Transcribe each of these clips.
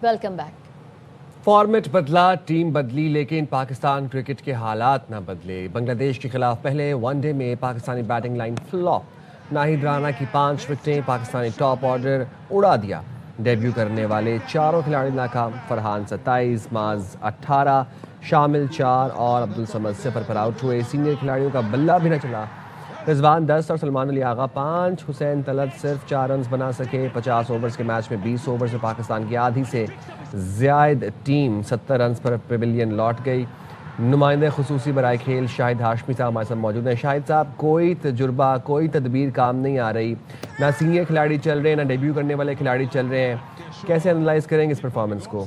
Welcome back. Format بدلا، team بدلی، لیکن پاکستان کرکٹ کے حالات نہ بدلے۔ بنگلہ دیش کے خلاف پہلے ون ڈے میں Pakistani batting line flop, Nahid Rana کی 5 وکٹیں، پاکستانی ٹاپ آرڈر اڑا دیا۔ ڈیبیو کرنے والے چاروں کھلاڑی ناکام، فرحان 27، معاذ 18، شامل 4 اور عبدالصمد 0 پر آؤٹ ہوئے۔ سینئر کھلاڑیوں کا بلہ بھی نہ چلا، رضوان 10 اور سلمان علی آغا 5، حسین طلعت صرف 4 رنز بنا سکے۔ 50 اوورز کے میچ میں 20 اوورز میں پاکستان کی آدھی سے زائد ٹیم 70 رنز پر پیویلین لوٹ گئی۔ نمائندہ خصوصی برائے کھیل شاہد ہاشمی صاحب ہمارے ساتھ موجود ہیں۔ شاہد صاحب، کوئی تجربہ، کوئی تدبیر کام نہیں آ رہی، نہ سینئر کھلاڑی چل رہے ہیں، نہ ڈیبیو کرنے والے کھلاڑی چل رہے ہیں، کیسے انالائز کریں گے اس پرفارمنس کو؟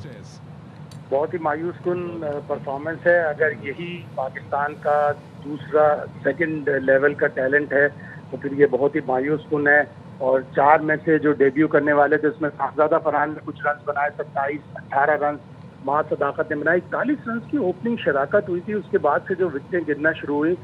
بہت ہی مایوس کن پرفارمنس ہے۔ اگر یہی پاکستان کا دوسرا سیکنڈ لیول کا ٹیلنٹ ہے تو پھر یہ بہت ہی مایوس کن ہے۔ اور 4 میں سے جو ڈیبیو کرنے والے تھے اس میں صاحبزادہ فرحان نے کچھ رنز بنائے، 27، 18 رنز، معاذ صداقت نے بنائے۔ 41 رنز کی اوپننگ شراکت ہوئی تھی، اس کے بعد سے جو وکٹیں گرنا شروع ہوئی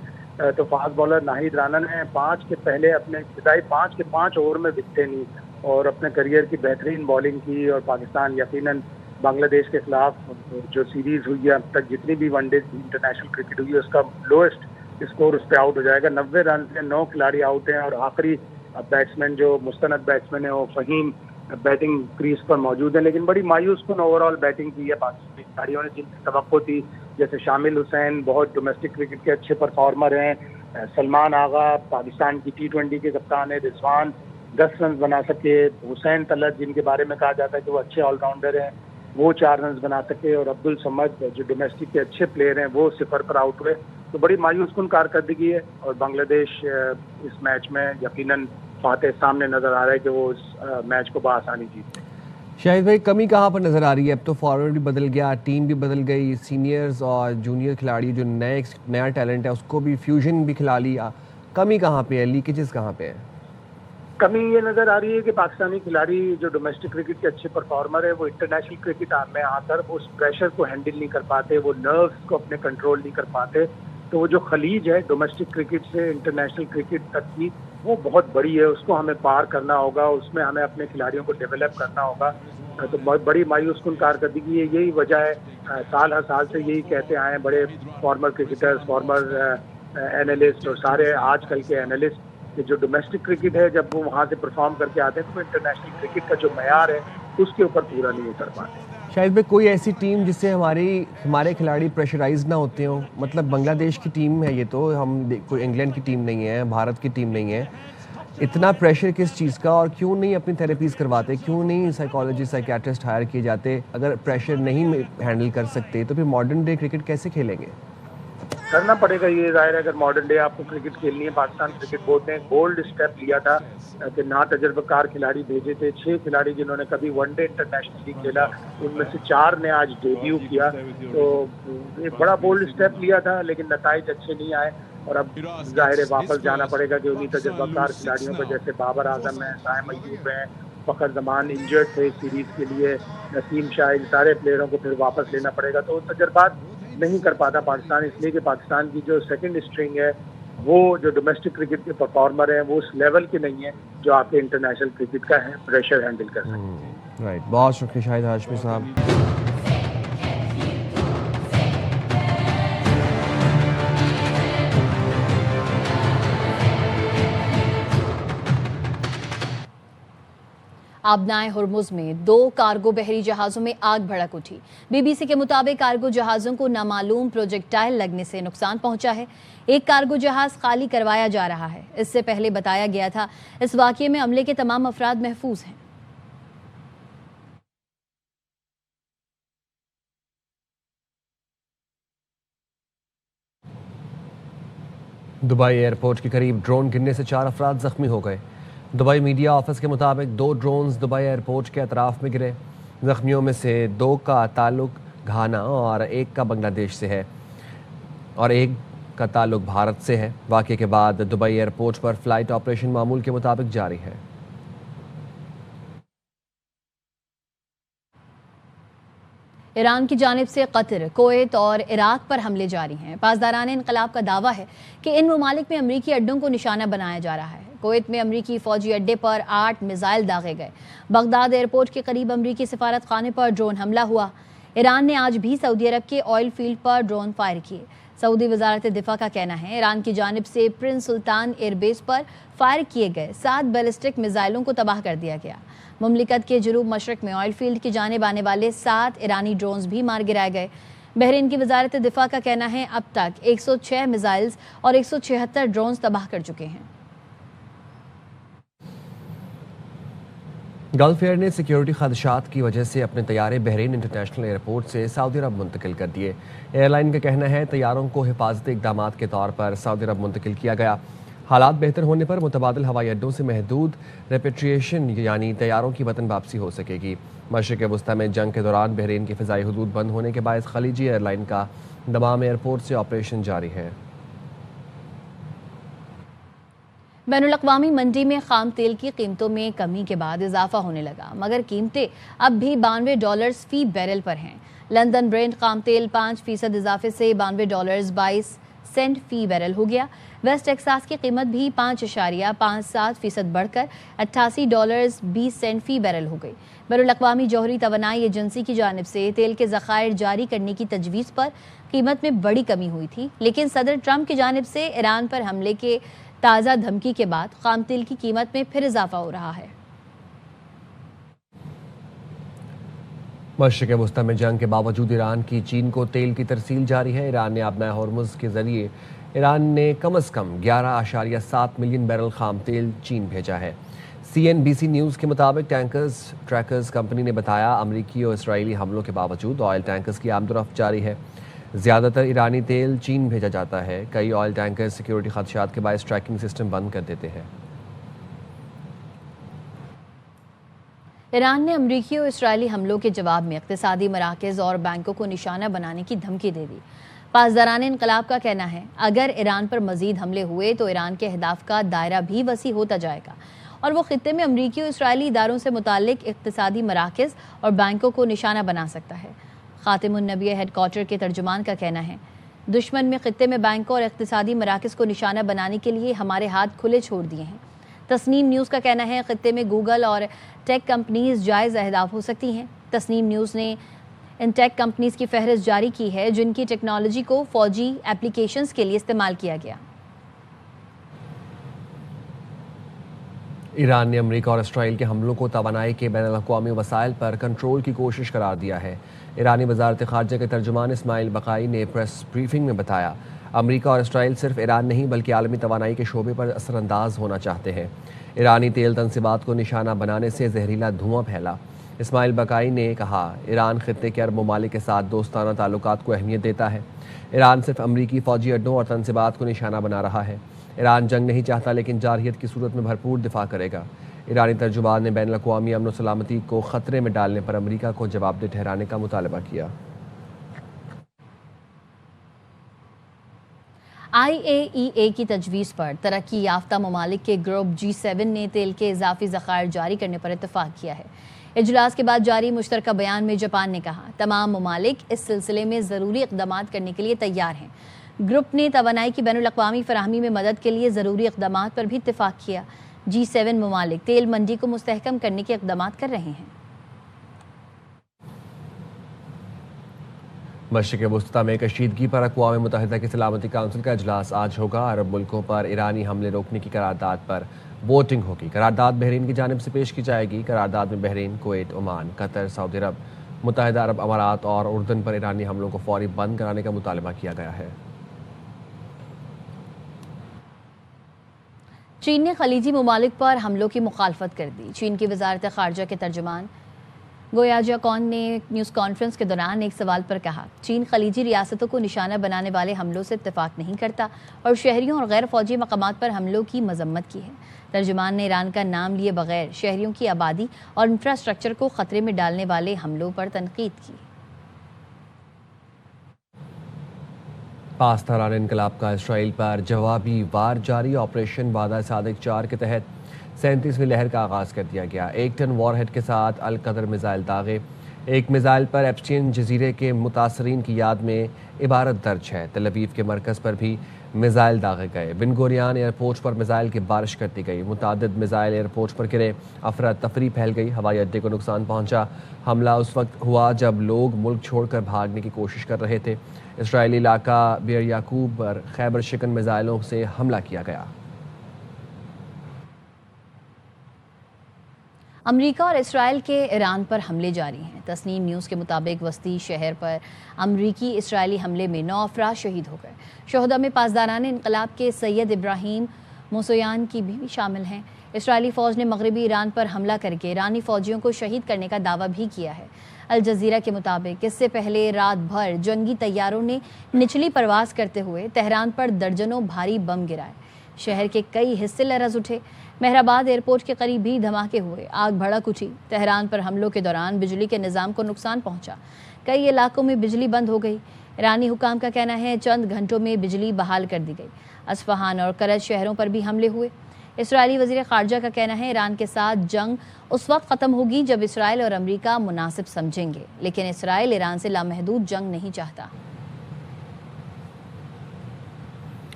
تو فاسٹ بالر ناہید رانا نے 5 کے پہلے اپنے ابتدائی 5 کے 5 اوور میں وکٹیں لی اور اپنے کریئر کی بہترین بالنگ کی۔ اور پاکستان یقیناً بنگلہ دیش کے خلاف جو سیریز ہوئی ہے اب تک، جتنی بھی ون ڈے انٹرنیشنل کرکٹ ہوئی ہے، اس کا لوئسٹ اسکور اس پہ آؤٹ ہو جائے گا۔ 90 رنز میں 9 کھلاڑی آؤٹ ہیں اور آخری بیٹسمین جو مستند بیٹسمین ہے وہ فہیم بیٹنگ کریز پر موجود ہے۔ لیکن بڑی مایوس کن اوور آل بیٹنگ کی ہے پاکستانی کھلاڑیوں نے، جن کی توقع تھی، جیسے شامل حسین بہت ڈومیسٹک کرکٹ کے اچھے پرفارمر ہیں، سلمان آغا پاکستان کی T20 کے کپتان ہے، رضوان 10 رنز بنا سکے، حسین طلعت جن کے بارے میں کہا جاتا ہے کہ وہ اچھے آل راؤنڈر ہیں، وہ 4 رنز بنا سکے، اور عبدالصمد جو ڈومیسٹک کے اچھے پلیئر ہیں وہ 0 پر آؤٹ ہوئے۔ تو بڑی مایوس کن کارکردگی ہے اور بنگلہ دیش اس میچ میں یقیناً فاتح سامنے نظر آ رہا ہے کہ وہ اس میچ کو بآسانی جیتے۔ شاہد بھائی، کمی کہاں پر نظر آ رہی ہے؟ اب تو فارورڈ بھی بدل گیا، ٹیم بھی بدل گئی، سینئرز اور جونیئر کھلاڑی جو نیا ٹیلنٹ ہے اس کو بھی فیوژن بھی کھلا لیا، کمی کہاں پہ ہے؟ لیکیجز کہاں پہ ہے؟ کمی یہ نظر آ رہی ہے کہ پاکستانی کھلاڑی جو ڈومیسٹک کرکٹ کے اچھے پرفارمر ہیں وہ انٹرنیشنل کرکٹ میں آ کر اس پریشر کو ہینڈل نہیں کر پاتے، وہ نروز کو اپنے کنٹرول نہیں کر پاتے۔ تو وہ جو خلیج ہے ڈومیسٹک کرکٹ سے انٹرنیشنل کرکٹ تک کی، وہ بہت بڑی ہے، اس کو ہمیں پار کرنا ہوگا، اس میں ہمیں اپنے کھلاڑیوں کو ڈیولپ کرنا ہوگا۔ تو بہت بڑی مایوس کن کارکردگی ہے، یہی وجہ ہے، سال ہر سال سے یہی کہتے آئے ہیں بڑے فارمر کرکٹرز، فارمر اینالسٹ اور سارے آج کل کے اینالسٹ، کہ جو ڈومیسٹک کرکٹ ہے جب وہ وہاں سے پرفارم کر کے آتے ہیں تو وہ انٹرنیشنل کرکٹ کا جو معیار ہے اس کے اوپر پورا نہیں اتر پاتے۔ شاید بھائی، کوئی ایسی ٹیم جس سے ہمارے کھلاڑی پریشرائز نہ ہوتے ہوں؟ مطلب بنگلہ دیش کی ٹیم ہے یہ، تو کوئی انگلینڈ کی ٹیم نہیں ہے، بھارت کی ٹیم نہیں ہے، اتنا پریشر کس چیز کا؟ اور کیوں نہیں اپنی تھیراپیز کرواتے؟ کیوں نہیں سائیکالوجسٹ، سائیکیٹرسٹ ہائر کیے جاتے؟ اگر پریشر نہیں ہینڈل کر سکتے تو پھر ماڈرن ڈے کرکٹ کیسے کھیلیں گے؟ کرنا پڑے گا، یہ ظاہر ہے اگر ماڈرن ڈے آپ کو کرکٹ کھیلنی ہے۔ پاکستان کرکٹ بورڈ نے ایک بولڈ اسٹیپ لیا تھا کہ نا تجربہ کار کھلاڑی بھیجے تھے، 6 کھلاڑی جنہوں نے کبھی ون ڈے انٹرنیشنل لیگ کھیلا، ان میں سے 4 نے آج ڈیبیو کیا۔ تو ایک بڑا بولڈ اسٹیپ لیا تھا لیکن نتائج اچھے نہیں آئے، اور اب ظاہر ہے واپس جانا پڑے گا کہ انہیں تجربہ کار کھلاڑیوں کو، جیسے بابر اعظم ہیں، سائم ایوب ہیں، فخر زمان انجرڈ تھے سیریز کے لیے، نسیم شاہ، ان سارے پلیئروں کو پھر واپس لینا پڑے گا۔ تو تجربات نہیں کر پاتا پاکستان، اس لیے کہ پاکستان کی جو سیکنڈ اسٹرنگ ہے وہ جو ڈومیسٹک کرکٹ کے پرفارمر ہیں وہ اس لیول کے نہیں ہیں جو آپ کے انٹرنیشنل کرکٹ کا ہے پریشر ہینڈل کر سکتے ہیں۔ رائٹ، بہت شکریہ شاہد ہاشمی صاحب۔ آبنائے ہرمز میں 2 کارگو بحری جہازوں میں آگ بھڑک اٹھی۔ بی بی سی کے مطابق کارگو جہازوں کو نامعلوم پروجیکٹائل لگنے سے نقصان پہنچا ہے۔ ایک کارگو جہاز خالی کروایا جا رہا ہے۔ اس سے پہلے بتایا گیا تھا اس واقعے میں عملے کے تمام افراد محفوظ ہیں۔ دبئی ایئرپورٹ کے قریب ڈرون گرنے سے 4 افراد زخمی ہو گئے۔ دبئی میڈیا آفس کے مطابق 2 ڈرونز دبئی ایئرپورٹ کے اطراف میں گرے۔ زخمیوں میں سے 2 کا تعلق گھانا اور 1 کا بنگلہ دیش سے ہے اور 1 کا تعلق بھارت سے ہے۔ واقعے کے بعد دبئی ایئرپورٹ پر فلائٹ آپریشن معمول کے مطابق جاری ہے۔ ایران کی جانب سے قطر، کویت اور عراق پر حملے جاری ہیں۔ پاسداران انقلاب کا دعویٰ ہے کہ ان ممالک میں امریکی اڈوں کو نشانہ بنایا جا رہا ہے۔ کویت میں امریکی فوجی اڈے پر 8 میزائل داغے گئے۔ بغداد ایئرپورٹ کے قریب امریکی سفارت خانے پر ڈرون حملہ ہوا۔ ایران نے آج بھی سعودی عرب کے آئل فیلڈ پر ڈرون فائر کیے۔ سعودی وزارت دفاع کا کہنا ہے ایران کی جانب سے پرنس سلطان ایئر بیس پر فائر کیے گئے 7 بیلسٹک میزائلوں کو تباہ کر دیا گیا۔ مملکت کے جنوب مشرق میں آئل فیلڈ کی جانب آنے والے 7 ایرانی ڈرونز بھی مار گرائے گئے۔ بحرین کی وزارت دفاع کا کہنا ہے اب تک 106 میزائلز اور 176 ڈرونز تباہ کر چکے ہیں۔ گلف ایئر نے سیکیورٹی خدشات کی وجہ سے اپنے طیارے بحرین انٹرنیشنل ایئرپورٹ سے سعودی عرب منتقل کر دیے۔ ایئر لائن کا کہنا ہے طیاروں کو حفاظتی اقدامات کے طور پر سعودی عرب منتقل کیا گیا۔ حالات بہتر ہونے پر متبادل ہوائی اڈوں سے محدود ریپیٹریشن یعنی طیاروں کی وطن واپسی ہو سکے گی۔ مشرق وسطی میں جنگ کے دوران بحرین کی فضائی حدود بند ہونے کے باعث خلیجی ایئر لائن کا دمام ایئرپورٹ سے آپریشن جاری ہے۔ بین الاقوامی منڈی میں خام تیل کی قیمتوں میں کمی کے بعد اضافہ ہونے لگا، مگر قیمتیں اب بھی $92 فی بیرل پر ہیں۔ لندن برینٹ خام تیل 5% اضافے سے $92.22 فی بیرل ہو گیا۔ ویسٹ ٹیکساس کی قیمت بھی 5.57% بڑھ کر $88.20 فی بیرل ہو گئی۔ بین الاقوامی جوہری توانائی ایجنسی کی جانب سے تیل کے ذخائر جاری کرنے کی تجویز پر قیمت میں بڑی کمی ہوئی تھی، لیکن صدر ٹرمپ کی جانب سے ایران پر حملے کے تازہ دھمکی کے بعد خام تیل کی قیمت میں پھر اضافہ ہو رہا ہے۔ مشرق وسطی میں جنگ کے باوجود ایران کی چین کو تیل کی ترسیل جاری ہے۔ ایران نے اب ہرمز کے ذریعے ایران نے کم از کم 11.7 ملین بیرل خام تیل چین بھیجا ہے۔ CNBC نیوز کے مطابق ٹریکرز کمپنی نے بتایا امریکی اور اسرائیلی حملوں کے باوجود آئل ٹینکرز کی آمد و رفت جاری ہے۔ زیادہ تر ایرانی تیل چین بھیجا جاتا ہے۔ کئی آئل ٹینکر سیکیورٹی خدشات کے باعث ٹریکنگ سسٹم بند کر دیتے ہیں۔ ایران نے امریکی اور اسرائیلی حملوں کے جواب میں اقتصادی مراکز اور بینکوں کو نشانہ بنانے کی دھمکی دے دی۔ پاسداران انقلاب کا کہنا ہے اگر ایران پر مزید حملے ہوئے تو ایران کے اہداف کا دائرہ بھی وسیع ہوتا جائے گا اور وہ خطے میں امریکی اور اسرائیلی اداروں سے متعلق اقتصادی مراکز اور بینکوں کو نشانہ بنا سکتا ہے۔ خاتم النبی ہیڈ کوارٹر کے ترجمان کا کہنا ہے دشمن میں خطے میں بینکوں اور اقتصادی مراکز کو نشانہ بنانے کے لیے ہمارے ہاتھ کھلے چھوڑ دیے ہیں۔ تسنیم نیوز کا کہنا ہے خطے میں گوگل اور ٹیک کمپنیز جائز اہداف ہو سکتی ہیں۔ تسنیم نیوز نے ان ٹیک کمپنیز کی فہرست جاری کی ہے جن کی ٹیکنالوجی کو فوجی ایپلیکیشنز کے لیے استعمال کیا گیا۔ ایران نے امریکہ اور اسرائیل کے حملوں کو توانائی کے بین الاقوامی وسائل پر کنٹرول کی کوشش قرار دیا ہے۔ ایرانی وزارت خارجہ کے ترجمان اسماعیل بقائی نے پریس بریفنگ میں بتایا امریکہ اور اسرائیل صرف ایران نہیں بلکہ عالمی توانائی کے شعبے پر اثر انداز ہونا چاہتے ہیں۔ ایرانی تیل تنصیبات کو نشانہ بنانے سے زہریلا دھواں پھیلا۔ اسماعیل بقائی نے کہا ایران خطے کے عرب ممالک کے ساتھ دوستانہ تعلقات کو اہمیت دیتا ہے۔ ایران صرف امریکی فوجی اڈوں اور تنصیبات کو نشانہ بنا رہا ہے۔ ایران جنگ نہیں چاہتا لیکن جارحیت کی صورت میں بھرپور دفاع کرے گا۔ ایرانی ترجمان نے بین الاقوامی امن و سلامتی کو خطرے میں ڈالنے پر امریکہ کو جواب دہ ٹھہرانے کا مطالبہ کیا۔ IAEA کی تجویز پر ترقی یافتہ ممالک کے گروپ G7 نے تیل کے اضافی ذخائر جاری کرنے پر اتفاق کیا ہے۔ اجلاس کے بعد جاری مشترکہ بیان میں جاپان نے کہا تمام ممالک اس سلسلے میں ضروری اقدامات کرنے کے لیے تیار ہیں۔ گروپ نے توانائی کی بین الاقوامی فراہمی میں مدد کے لیے ضروری اقدامات پر بھی اتفاق کیا۔ G7 ممالک تیل منڈی کو مستحکم کرنے کے اقدامات کر رہے ہیں۔ مشرق وسطی میں کشیدگی پر اقوام متحدہ کی سلامتی کونسل کا اجلاس آج ہوگا۔ عرب ملکوں پر ایرانی حملے روکنے کی قرارداد پر ووٹنگ ہوگی۔ قرارداد بحرین کی جانب سے پیش کی جائے گی۔ قرارداد میں بحرین، کویت، عمان، قطر، سعودی عرب، متحدہ عرب امارات اور اردن پر ایرانی حملوں کو فوری بند کرانے کا مطالبہ کیا گیا ہے۔ چین نے خلیجی ممالک پر حملوں کی مخالفت کر دی۔ چین کی وزارت خارجہ کے ترجمان گویا جاکون نے نیوز کانفرنس کے دوران ایک سوال پر کہا چین خلیجی ریاستوں کو نشانہ بنانے والے حملوں سے اتفاق نہیں کرتا اور شہریوں اور غیر فوجی مقامات پر حملوں کی مذمت کی ہے۔ ترجمان نے ایران کا نام لیے بغیر شہریوں کی آبادی اور انفراسٹرکچر کو خطرے میں ڈالنے والے حملوں پر تنقید کی۔ پاسداران انقلاب کا اسرائیل پر جوابی وار جاری۔ آپریشن وعدہ صادق 4 کے تحت 37ویں لہر کا آغاز کر دیا گیا۔ 1 ٹن وار ہیڈ کے ساتھ القدر میزائل داغے۔ ایک میزائل پر ایپسٹین جزیرے کے متاثرین کی یاد میں عبارت درج ہے۔ تل ابیب کے مرکز پر بھی میزائل داغے گئے۔ بن گوریان ایئرپورٹ پر میزائل کی بارش کر دی گئی۔ متعدد میزائل ایئرپورٹ پر گرے، افراتفری پھیل گئی، ہوائی اڈے کو نقصان پہنچا۔ حملہ اس وقت ہوا جب لوگ ملک چھوڑ کر بھاگنے کی کوشش کر رہے تھے۔ اسرائیلی علاقہ بیر یعقوب پر خیبر شکن میزائلوں سے حملہ کیا گیا۔ امریکہ اور اسرائیل کے ایران پر حملے جاری ہیں۔ تسنیم نیوز کے مطابق وسطی شہر پر امریکی اسرائیلی حملے میں 9 افراد شہید ہو گئے۔ شہداء میں پاسداران انقلاب کے سید ابراہیم موسویان کی بھی شامل ہیں۔ اسرائیلی فوج نے مغربی ایران پر حملہ کر کے ایرانی فوجیوں کو شہید کرنے کا دعویٰ بھی کیا ہے۔ الجزیرہ کے مطابق اس سے پہلے رات بھر جنگی طیاروں نے نچلی پرواز کرتے ہوئے تہران پر درجنوں بھاری بم گرائے۔ شہر کے کئی حصے لرز اٹھے۔ مہرآباد ایئرپورٹ کے قریب بھی دھماکے ہوئے، آگ بھڑک اٹھی۔ تہران پر حملوں کے دوران بجلی کے نظام کو نقصان پہنچا، کئی علاقوں میں بجلی بند ہو گئی۔ ایرانی حکام کا کہنا ہے چند گھنٹوں میں بجلی بحال کر دی گئی۔ اصفہان اور کرج شہروں پر بھی حملے ہوئے۔ اسرائیلی وزیر خارجہ کا کہنا ہے ایران کے ساتھ جنگ اس وقت ختم ہوگی جب اسرائیل اور امریکہ مناسب سمجھیں گے، لیکن اسرائیل ایران سے لامحدود جنگ نہیں چاہتا۔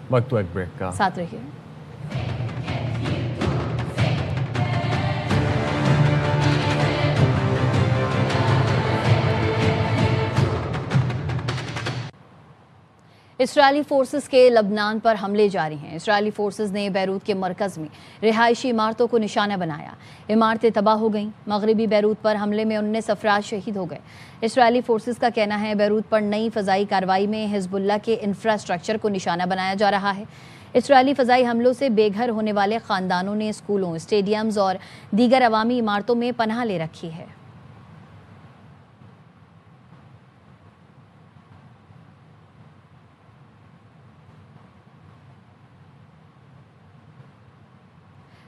وقت ایک بریک کا ساتھ رہیے۔ اسرائیلی فورسز کے لبنان پر حملے جاری ہیں۔ اسرائیلی فورسز نے بیروت کے مرکز میں رہائشی عمارتوں کو نشانہ بنایا، عمارتیں تباہ ہو گئیں۔ مغربی بیروت پر حملے میں 19 افراد شہید ہو گئے۔ اسرائیلی فورسز کا کہنا ہے بیروت پر نئی فضائی کارروائی میں حزب اللہ کے انفراسٹرکچر کو نشانہ بنایا جا رہا ہے۔ اسرائیلی فضائی حملوں سے بے گھر ہونے والے خاندانوں نے اسکولوں، اسٹیڈیمز اور دیگر عوامی عمارتوں میں پناہ لے رکھی ہے۔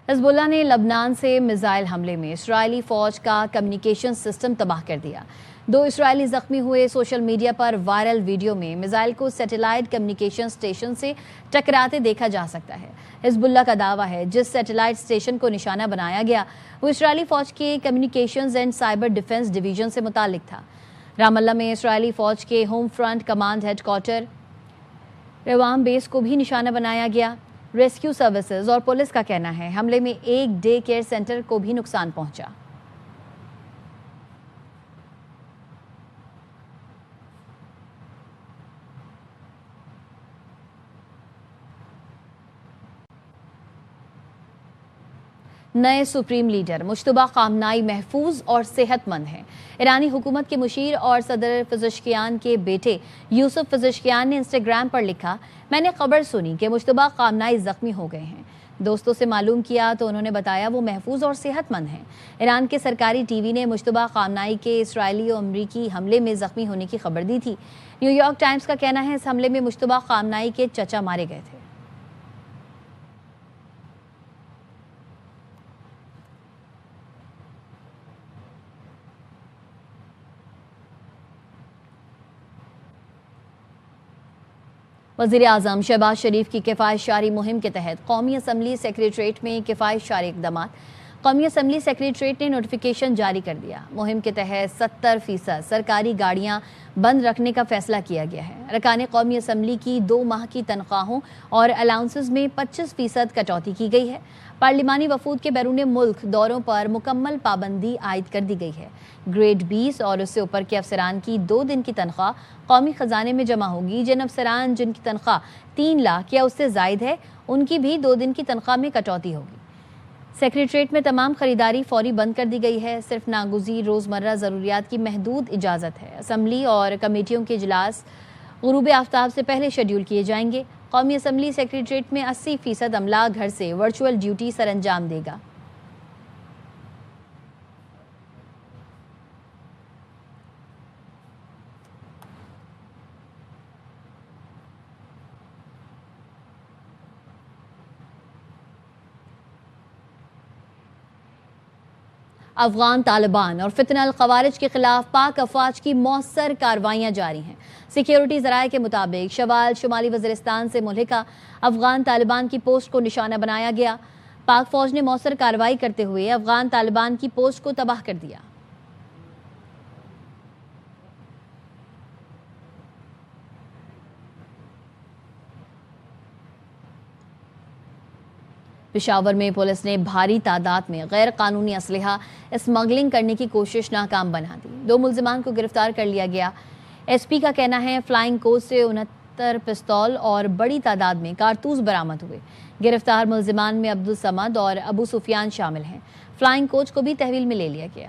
حزب اللہ نے لبنان سے میزائل حملے میں اسرائیلی فوج کا کمیونیکیشن سسٹم تباہ کر دیا۔ 2 اسرائیلی زخمی ہوئے۔ سوشل میڈیا پر وائرل ویڈیو میں میزائل کو سیٹلائٹ کمیونیکیشن اسٹیشن سے ٹکراتے دیکھا جا سکتا ہے۔ حزب اللہ کا دعویٰ ہے جس سیٹلائٹ اسٹیشن کو نشانہ بنایا گیا وہ اسرائیلی فوج کے communications and cyber defence division سے متعلق تھا۔ رام اللہ میں اسرائیلی فوج کے home front command headquarter ریوام بیس کو بھی نشانہ بنایا گیا۔ ریسکیو سروسز اور پولیس کا کہنا ہے حملے میں ایک ڈے کیئر سینٹر کو بھی نقصان پہنچا۔ نئے سپریم لیڈر مجتبیٰ خامنائی محفوظ اور صحت مند ہیں۔ ایرانی حکومت کے مشیر اور صدر پزشکیان کے بیٹے یوسف پزشکیان نے انسٹاگرام پر لکھا، میں نے خبر سنی کہ مجتبیٰ خامنائی زخمی ہو گئے ہیں۔ دوستوں سے معلوم کیا تو انہوں نے بتایا وہ محفوظ اور صحت مند ہیں۔ ایران کے سرکاری ٹی وی نے مجتبیٰ خامنائی کے اسرائیلی اور امریکی حملے میں زخمی ہونے کی خبر دی تھی۔ نیو یارک ٹائمز کا کہنا ہے اس حملے میں مجتبیٰ خامنائی کے چچا مارے گئے تھے۔ وزیراعظم شہباز شریف کی کفایت شعاری مہم کے تحت قومی اسمبلی سیکریٹریٹ میں کفایت شعاری اقدامات۔ قومی اسمبلی سیکریٹریٹ نے نوٹیفیکیشن جاری کر دیا۔ مہم کے تحت 70% سرکاری گاڑیاں بند رکھنے کا فیصلہ کیا گیا ہے۔ ارکان قومی اسمبلی کی 2 ماہ کی تنخواہوں اور الاؤنسز میں 25% کٹوتی کی گئی ہے۔ پارلیمانی وفود کے بیرون ملک دوروں پر مکمل پابندی عائد کر دی گئی ہے۔ گریڈ 20 اور اس سے اوپر کے افسران کی 2 دن کی تنخواہ قومی خزانے میں جمع ہوگی۔ جن افسران جن کی تنخواہ 3 لاکھ یا اس سے زائد ہے ان کی بھی 2 دن کی تنخواہ میں کٹوتی ہوگی۔ سیکریٹریٹ میں تمام خریداری فوری بند کر دی گئی ہے۔ صرف ناگزیر روزمرہ ضروریات کی محدود اجازت ہے۔ اسمبلی اور کمیٹیوں کے اجلاس غروب آفتاب سے پہلے شیڈول کیے جائیں گے۔ قومی اسمبلی سیکریٹریٹ میں 80% عملہ گھر سے ورچوئل ڈیوٹی سر انجام دے گا۔ افغان طالبان اور فتنہ الخوارج کے خلاف پاک افواج کی مؤثر کارروائیاں جاری ہیں۔ سیکیورٹی ذرائع کے مطابق شوال شمالی وزیرستان سے ملحقہ افغان طالبان کی پوسٹ کو نشانہ بنایا گیا۔ پاک فوج نے مؤثر کارروائی کرتے ہوئے افغان طالبان کی پوسٹ کو تباہ کر دیا۔ پشاور میں پولیس نے بھاری تعداد میں غیر قانونی اسلحہ اسمگلنگ کرنے کی کوشش ناکام بنا دی. 2 ملزمان کو گرفتار کر لیا گیا. ایس پی کا کہنا ہے فلائنگ کوچ سے 69 پستول اور بڑی تعداد میں کارتوس برآمد ہوئے. گرفتار ملزمان میں عبدالصمد اور ابو سفیان شامل ہیں. فلائنگ کوچ کو بھی تحویل میں لے لیا گیا.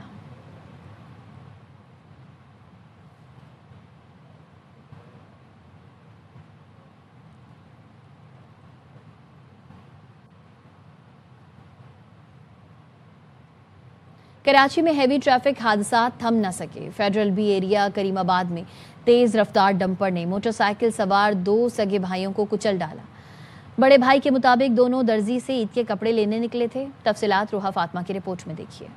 کراچی میں ہیوی ٹریفک حادثات تھم نہ سکے. فیڈرل بی ایریا کریم آباد میں تیز رفتار ڈمپر نے موٹر سائیکل سوار 2 سگے بھائیوں کو کچل ڈالا. بڑے بھائی کے مطابق دونوں درزی سے عید کے کپڑے لینے نکلے تھے. تفصیلات روحا فاطمہ کی رپورٹ میں دیکھیے.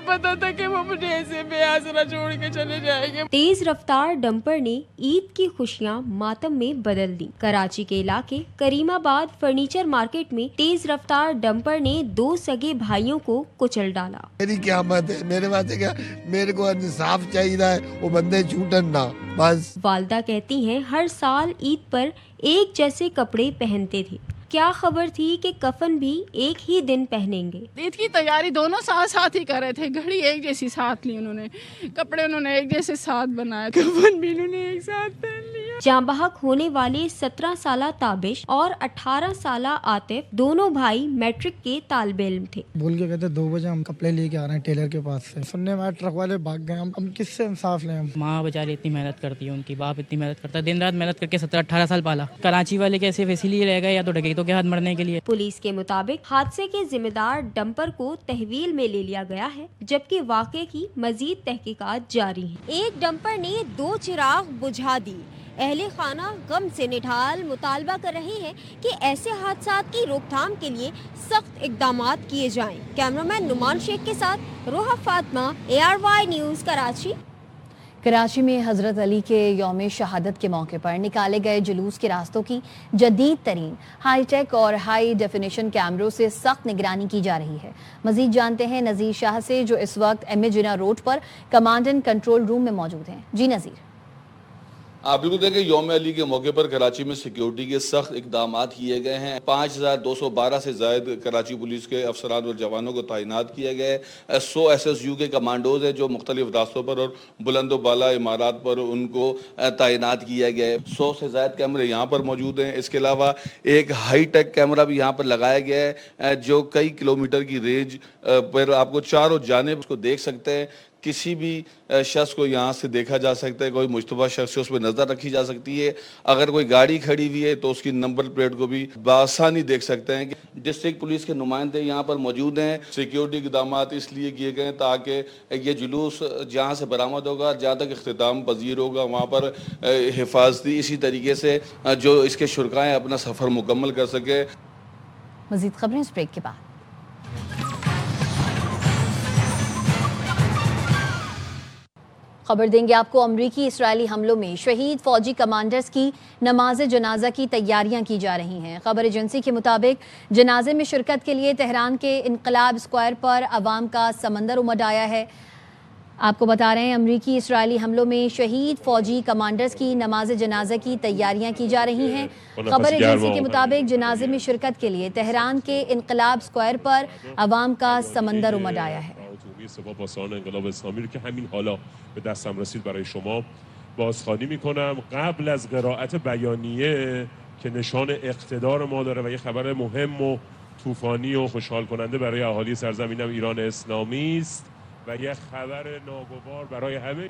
پتا تھا کہ وہ مجھے ایسے بے آسرا چھوڑ کے چلے جائیں گے. تیز رفتار ڈمپر نے عید کی خوشیاں ماتم میں بدل دی. کراچی کے علاقے کریم آباد فرنیچر مارکیٹ میں تیز رفتار ڈمپر نے 2 سگے بھائیوں کو کچل ڈالا. میری کیا مت ہے، میرے بات ہے کیا، میرے کو انصاف چاہیے، وہ بندے چھوٹن نہ بس. والدہ کہتی ہیں ہر سال عید پر ایک جیسے کپڑے پہنتے تھے. کیا خبر تھی کہ کفن بھی ایک ہی دن پہنیں گے. عید کی تیاری دونوں ساتھ ہی کر رہے تھے. گھڑی ایک جیسی ساتھ لی انہوں نے، کپڑے انہوں نے ایک جیسے ساتھ بنایا، کفن بھی انہوں نے ایک ساتھ پہن لیا. جاں بحق ہونے والے 17 سالہ تابش اور 18 سالہ عاطف دونوں بھائی میٹرک کے طالب علم تھے. بول کے کہتے 2 بجے ہم کپڑے لے کے آ رہے ہیں ٹیلر کے پاس سے. سننے میں ٹرک والے بھاگ گئے. ہم کس سے انصاف لیں؟ ماں بیچاری اتنی محنت کرتی ہے، ان کی باپ اتنی محنت کرتا ہے، دن رات محنت کر کے 17-18 سال پالا. کراچی والے کیسے ویسے لیے رہ گئے یا تو ڈکیتوں کے ہاتھ مرنے کے لیے. پولیس کے مطابق حادثے کے ذمہ دار ڈمپر کو تحویل میں لے لیا گیا ہے، جبکہ واقعے کی مزید تحقیقات جاری ہیں. ایک ڈمپر نے 2 چراغ بجھا دی. اہل خانہ غم سے نڈھال مطالبہ کر رہے ہیں کہ ایسے حادثات کی روک تھام کے لیے سخت اقدامات کیے جائیں. کیمرامین نعمان شیخ کے ساتھ روحا فاطمہ، ARY نیوز کراچی. کراچی میں حضرت علی کے یوم شہادت کے موقع پر نکالے گئے جلوس کے راستوں کی جدید ترین ہائی ٹیک اور ہائی ڈیفینیشن کیمروں سے سخت نگرانی کی جا رہی ہے. مزید جانتے ہیں نذیر شاہ سے، جو اس وقت ایم اے جناح روڈ پر کمانڈ اینڈ کنٹرول روم میں موجود ہیں. جی نذیر. آپ بالکل دیکھیں، یوم علی کے موقع پر کراچی میں سیکیورٹی کے سخت اقدامات کیے گئے ہیں. 5212 سے زائد کراچی پولیس کے افسران اور جوانوں کو تعینات کیا گیا ہے. 100 SSU کے کمانڈوز ہیں جو مختلف راستوں پر اور بلند و بالا عمارات پر ان کو تعینات کیا گیا ہے. 100 سے زائد کیمرے یہاں پر موجود ہیں. اس کے علاوہ ایک ہائی ٹیک کیمرہ بھی یہاں پر لگایا گیا ہے جو کئی کلومیٹر کی رینج پر آپ کو چاروں جانب اس کو دیکھ سکتے ہیں. کسی بھی شخص کو یہاں سے دیکھا جا سکتا ہے، کوئی مشتبہ شخص اس پہ نظر رکھی جا سکتی ہے. اگر کوئی گاڑی کھڑی ہوئی ہے تو اس کی نمبر پلیٹ کو بھی بآسانی دیکھ سکتے ہیں. ڈسٹرکٹ پولیس کے نمائندے یہاں پر موجود ہیں. سیکیورٹی اقدامات اس لیے کیے گئے ہیں تاکہ یہ جلوس جہاں سے برآمد ہوگا، جہاں تک اختتام پذیر ہوگا، وہاں پر حفاظتی اسی طریقے سے جو اس کے شرکائیں اپنا سفر مکمل کر سکے. مزید خبریں اس بریک کے بعد. خبر دیں گے آپ کو، امریکی اسرائیلی حملوں میں شہید فوجی کمانڈرز کی نماز جنازہ کی تیاریاں کی جا رہی ہیں. خبر ایجنسی کے مطابق جنازے میں شرکت کے لیے تہران کے انقلاب اسکوائر پر عوام کا سمندر امڈ آیا ہے. آپ کو بتا رہے ہیں امریکی اسرائیلی حملوں میں شہید فوجی کمانڈرز کی نماز جنازہ کی تیاریاں کی جا رہی ہیں. خبر ایجنسی کے مطابق جنازے میں شرکت کے لیے تہران کے انقلاب اسکوائر پر عوام کا سمندر امڈ آیا ہے. سپاهپاسان انقلاب اسلامی رو که همین حالا به دستم رسید برای شما بازخوانی میکنم. قبل از قرائت بیانیه که نشان اقتدار ما داره و یه خبر مهم و طوفانی و خوشحال کننده برای اهالی سرزمینم ایران اسلامی است و یه خبر ناگوار برای همه.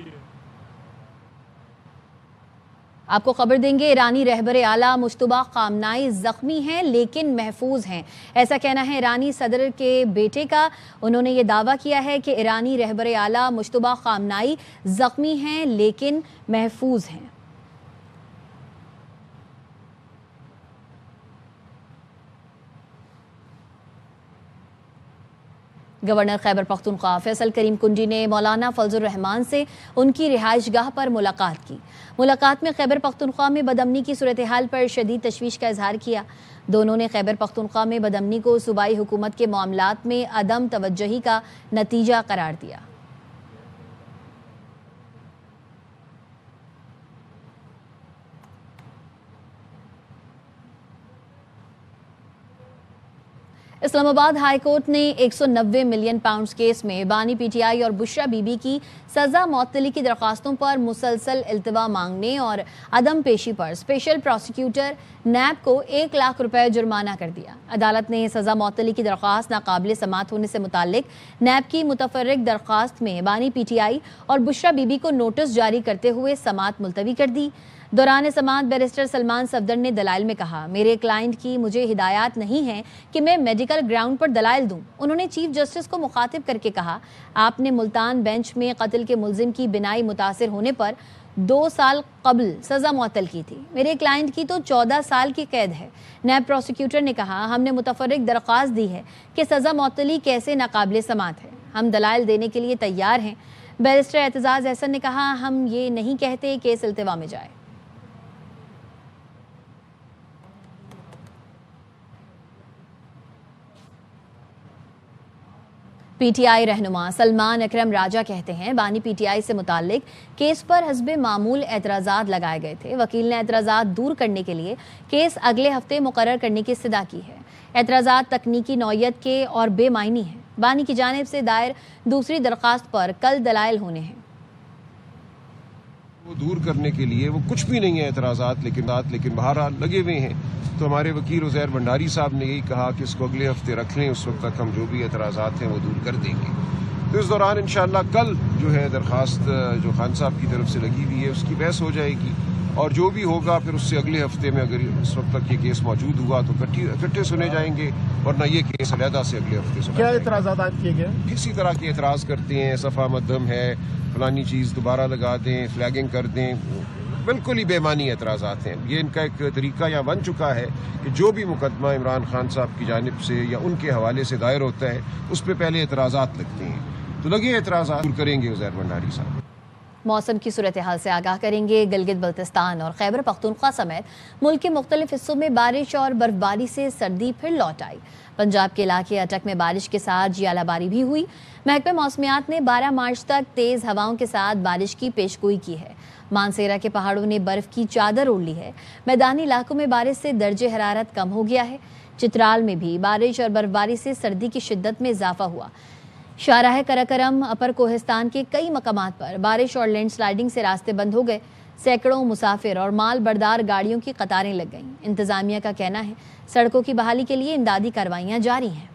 آپ کو خبر دیں گے، ایرانی رہبر اعلیٰ مجتبیٰ خامنائی زخمی ہیں لیکن محفوظ ہیں. ایسا کہنا ہے ایرانی صدر کے بیٹے کا. انہوں نے یہ دعویٰ کیا ہے کہ ایرانی رہبر اعلیٰ مجتبیٰ خامنائی زخمی ہیں لیکن محفوظ ہیں. گورنر خیبر پختونخوا فیصل کریم کنڈی نے مولانا فضل الرحمان سے ان کی رہائش گاہ پر ملاقات کی. ملاقات میں خیبر پختونخوا میں بدامنی کی صورتحال پر شدید تشویش کا اظہار کیا. دونوں نے خیبر پختونخوا میں بدامنی کو صوبائی حکومت کے معاملات میں عدم توجہی کا نتیجہ قرار دیا. اسلام آباد ہائی کورٹ نے 190 ملین پاؤنڈز کیس میں بانی پی ٹی آئی اور بشرا بی بی کی سزا معطلی کی درخواستوں پر مسلسل التوا مانگنے اور عدم پیشی پر اسپیشل پروسیکیوٹر نیب کو 1 لاکھ روپے جرمانہ کر دیا۔ عدالت نے سزا معطلی کی درخواست ناقابل سماعت ہونے سے متعلق نیب کی متفرق درخواست میں بانی پی ٹی آئی اور بشرا بی بی کو نوٹس جاری کرتے ہوئے سماعت ملتوی کر دی۔ دوران سماعت بیرسٹر سلمان صفدر نے دلائل میں کہا، میرے کلائنٹ کی مجھے ہدایات نہیں ہیں کہ میں میڈیکل گراؤنڈ پر دلائل دوں۔ انہوں نے چیف جسٹس کو مخاطب کر کے کہا، آپ نے ملتان بینچ میں قتل کے ملزم کی بنائی متاثر ہونے پر 2 سال قبل سزا معطل کی تھی، میرے کلائنٹ کی تو 14 سال کی قید ہے۔ نیب پروسیکیوٹر نے کہا، ہم نے متفرق درخواست دی ہے کہ سزا معطلی کیسے ناقابل سماعت ہے، ہم دلائل دینے کے لیے تیار ہیں۔ بیرسٹر اعتزاز احسن نے کہا، ہم یہ نہیں کہتے کہ اس التوا میں جائے۔ پی ٹی آئی رہنما سلمان اکرم راجہ کہتے ہیں، بانی پی ٹی آئی سے متعلق کیس پر حسب معمول اعتراضات لگائے گئے تھے۔ وکیل نے اعتراضات دور کرنے کے لیے کیس اگلے ہفتے مقرر کرنے کی استدعا کی ہے۔ اعتراضات تکنیکی نوعیت کے اور بے معنی ہیں۔ بانی کی جانب سے دائر دوسری درخواست پر کل دلائل ہونے ہیں۔ وہ دور کرنے کے لیے وہ کچھ بھی نہیں ہے اعتراضات، لیکن بہرحال لگے ہوئے ہیں۔ تو ہمارے وکیل عزیر بھنڈاری صاحب نے یہی کہا کہ اس کو اگلے ہفتے رکھ لیں، اس وقت تک ہم جو بھی اعتراضات ہیں وہ دور کر دیں گے۔ تو اس دوران انشاءاللہ کل جو ہے درخواست جو خان صاحب کی طرف سے لگی ہوئی ہے اس کی بحث ہو جائے گی، اور جو بھی ہوگا پھر اس سے اگلے ہفتے میں، اگر اس وقت تک یہ کیس موجود ہوا تو اکٹھے سنے جائیں گے، ورنہ یہ کیس علیحدہ سے اگلے ہفتے سنا۔ کیا اعتراضات عائد کیے گئے؟ کسی طرح کے اعتراض کرتے ہیں، صفحہ مدھم ہے، فلانی چیز دوبارہ لگا دیں، فلیگنگ کر دیں، بالکل ہی بے معنی اعتراضات ہیں۔ یہ ان کا ایک طریقہ یہاں بن چکا ہے کہ جو بھی مقدمہ عمران خان صاحب کی جانب سے یا ان کے حوالے سے دائر ہوتا ہے اس پہ پہلے اعتراضات لگتے ہیں، تو لگے اعتراضات دور کریں گے عزیر بھنڈاری صاحب۔ موسم کی صورتحال سے آگاہ کریں گے۔ گلگت بلتستان اور خیبر پختونخوا سمیت ملک کے مختلف حصوں میں بارش اور برف باری سے سردی پھر لوٹ آئی۔ پنجاب کے علاقے اٹک میں بارش کے ساتھ ژالہ باری بھی ہوئی۔ محکمہ موسمیات نے 12 مارچ تک تیز ہواؤں کے ساتھ بارش کی پیشگوئی کی ہے۔ مانسیرا کے پہاڑوں نے برف کی چادر اوڑھ لی ہے۔ میدانی علاقوں میں بارش سے درجہ حرارت کم ہو گیا ہے۔ چترال میں بھی بارش اور برف باری سے سردی کی شدت میں اضافہ ہوا۔ شاہراہ کراکرم اپر کوہستان کے کئی مقامات پر بارش اور لینڈ سلائیڈنگ سے راستے بند ہو گئے۔ سینکڑوں مسافر اور مال بردار گاڑیوں کی قطاریں لگ گئیں۔ انتظامیہ کا کہنا ہے سڑکوں کی بحالی کے لیے امدادی کارروائیاں جاری ہیں۔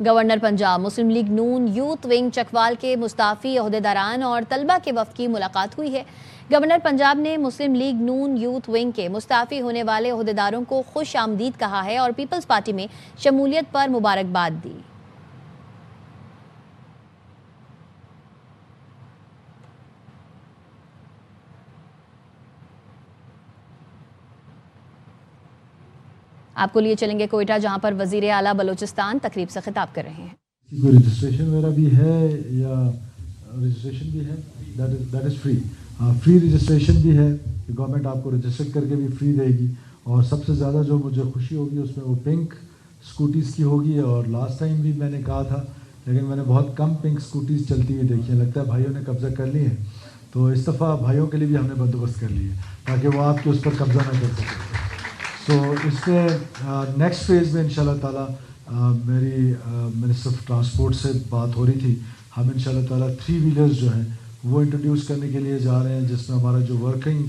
گورنر پنجاب مسلم لیگ نون یوتھ ونگ چکوال کے مستعفی عہدیداران اور طلبہ کے وفد کی ملاقات ہوئی ہے۔ گورنر پنجاب نے مسلم لیگ نون یوتھ ونگ کے مستعفی ہونے والے عہدیداروں کو خوش آمدید کہا ہے اور پیپلز پارٹی میں شمولیت پر مبارکباد دی۔ آپ کو لیے چلیں گے کوئٹہ، جہاں پر وزیر اعلیٰ بلوچستان تقریب سے خطاب کر رہے ہیں۔ کوئی رجسٹریشن وغیرہ بھی ہے یا رجسٹریشن بھی ہے، that is free, free registration بھی ہے، گورنمنٹ آپ کو رجسٹر کر کے بھی فری دے گی، اور سب سے زیادہ جو مجھے خوشی ہوگی اس میں وہ پنک اسکوٹیز کی ہوگی۔ اور لاسٹ ٹائم بھی میں نے کہا تھا لیکن میں نے بہت کم پنک اسکوٹیز چلتی ہوئی دیکھی ہیں، لگتا ہے بھائیوں نے قبضہ کر لی ہے، تو اس دفعہ بھائیوں کے لیے بھی ہم نے بندوبست کر لی ہے تاکہ وہ آپ کے اس پر قبضہ نہ کر سکیں۔ تو اس میں نیکسٹ فیز میں انشاءاللہ تعالیٰ میری منسٹر آف ٹرانسپورٹ سے بات ہو رہی تھی، ہم انشاءاللہ تعالیٰ 3 ویلرز جو ہیں وہ انٹروڈیوس کرنے کے لیے جا رہے ہیں، جس میں ہمارا جو ورکنگ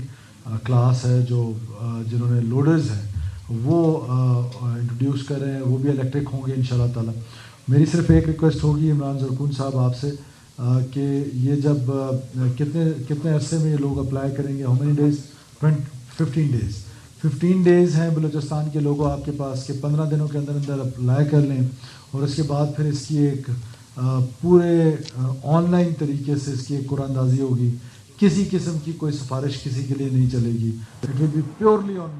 کلاس ہے، جو جنہوں نے لوڈرز ہیں وہ انٹروڈیوس کر رہے ہیں، وہ بھی الیکٹرک ہوں گے انشاءاللہ تعالیٰ۔ میری صرف ایک ریکویسٹ ہوگی عمران زرکون صاحب آپ سے کہ یہ جب کتنے عرصے میں یہ لوگ اپلائی کریں گے، ہاؤ مینی ڈیز؟ 15 ڈیز ہیں بلوچستان کے لوگوں آپ کے پاس کہ 15 دنوں کے اندر اندر اپلائی کر لیں، اور اس کے بعد پھر اس کی ایک پورے آن لائن طریقے سے اس کی ایک قرآن اندازی ہوگی، کسی قسم کی کوئی سفارش کسی کے لیے نہیں چلے گی، it will be purely on.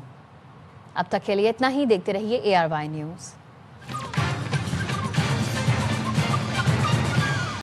اب تک کے لیے اتنا ہی، دیکھتے رہیے ARY نیوز۔